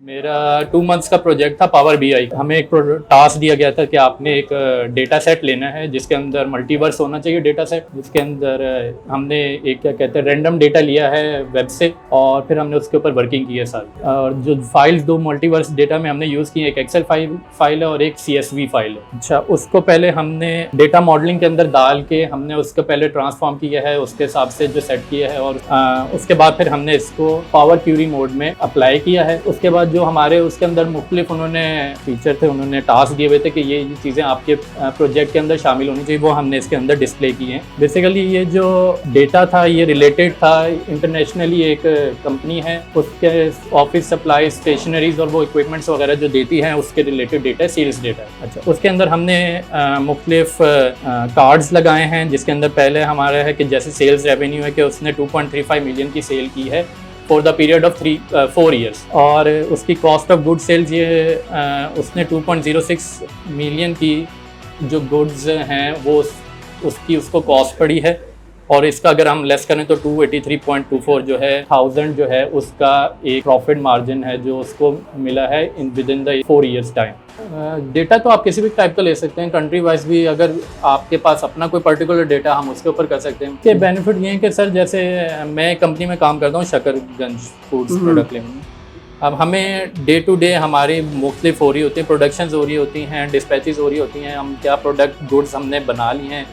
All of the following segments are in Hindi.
मेरा 2 मंथ्स का प्रोजेक्ट था पावर बीआई। हमें एक टास्क दिया गया था कि आपने एक डेटा सेट लेना है जिसके अंदर मल्टीवर्स होना चाहिए डेटा सेट, जिसके अंदर हमने एक क्या कहते हैं रैंडम डेटा लिया है वेब से और फिर हमने उसके ऊपर वर्किंग की है सारी। और जो फाइल्स दो मल्टीवर्स डेटा में हमने यूज़ की है, एक एक्सेल फाइल है और एक CSV फाइल है। अच्छा, उसको पहले हमने डेटा मॉडलिंग के अंदर डाल के हमने उसको पहले ट्रांसफॉर्म किया है उसके हिसाब से जो सेट किया है और उसके बाद फिर हमने इसको पावर क्यूरी मोड में अप्लाई किया है। उसके बाद जो हमारे उसके अंदर मुख्तलिफ उन्होंने फीचर थे, उन्होंने टास्क दिए हुए थे कि ये चीज़ें आपके प्रोजेक्ट के अंदर शामिल होनी चाहिए, वो हमने इसके अंदर डिस्प्ले की हैं। बेसिकली ये जो डेटा था ये रिलेटेड था इंटरनेशनली एक कंपनी है, उसके ऑफिस सप्लाई स्टेशनरीज और वो इक्विपमेंट्स वगैरह जो देती हैं उसके रिलेटेड डेटा, सेल्स डेटा। अच्छा, उसके अंदर हमने मुख्तलिफ कार्ड्स लगाए हैं जिसके अंदर पहले हमारा है कि जैसे सेल्स रेवेन्यू है कि उसने 2.35 मिलियन की सेल की है for the period of 4 years, और उसकी कॉस्ट ऑफ गुड सेल्स ये उसने 2.06 मिलियन की जो गुड्स हैं वो उसको कॉस्ट पड़ी है, और इसका अगर हम लेस करें तो 283.24 जो है 1000 जो है उसका एक प्रॉफिट मार्जिन है जो उसको मिला है with in the 4 years time. Data तो आप किसी भी टाइप का ले सकते हैं, कंट्री वाइज भी अगर आपके पास अपना कोई पर्टिकुलर डेटा हम उसके ऊपर कर सकते हैं। के बेनिफिट ये हैं कि सर जैसे मैं कंपनी में काम करता हूँ शकरगंज फूड्स प्रोडक्ट लिमिटेड। अब हमें डे टू डे हमारी मुख्तलिफ हो रही होती हैं, प्रोडक्शंस हो रही होती हैं, डिस्पैचेस हो रही होती हैं, हम क्या प्रोडक्ट गुड्स हमने बना ली हैं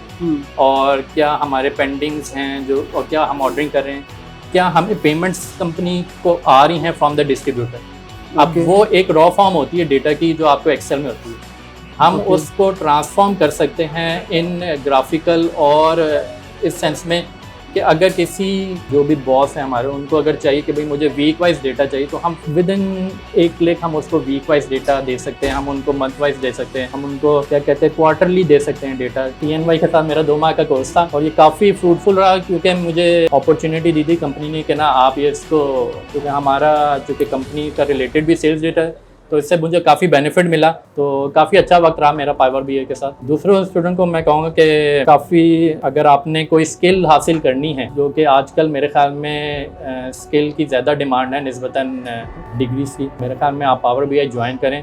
और क्या हमारे पेंडिंग्स हैं जो, और क्या हम ऑर्डरिंग कर रहे हैं, क्या हमें पेमेंट्स कंपनी को आ रही हैं फ्रॉम द डिस्ट्रीब्यूटर। अब वो एक रॉ फॉर्म होती है डेटा की जो आपको एक्सेल में होती है, हम उसको ट्रांसफॉर्म कर सकते हैं इन ग्राफिकल, और इस सेंस में कि अगर किसी जो भी बॉस है हमारे उनको अगर चाहिए कि भाई मुझे वीक वाइज डेटा चाहिए तो हम विद इन एक क्लिक हम उसको वीक वाइज डेटा दे सकते हैं, हम उनको मंथ वाइज दे सकते हैं, हम उनको क्या कहते हैं क्वार्टरली दे सकते हैं डेटा। PNY के साथ मेरा 2 माह का कोर्स था और ये काफ़ी फ्रूटफुल रहा क्योंकि मुझे अपॉर्चुनिटी दी थी कंपनी ने कि ना आप ये इसको, क्योंकि हमारा चूँकि कंपनी का रिलेटेड भी सेल्स डेटा है तो इससे मुझे काफ़ी बेनिफिट मिला, तो काफ़ी अच्छा वक्त रहा मेरा पावर बीआई के साथ। दूसरों स्टूडेंट को मैं कहूँगा कि काफ़ी अगर आपने कोई स्किल हासिल करनी है, जो कि आजकल मेरे ख्याल में स्किल की ज़्यादा डिमांड है निस्बतन डिग्री की, मेरे ख्याल में आप पावर बीआई ज्वाइन करें।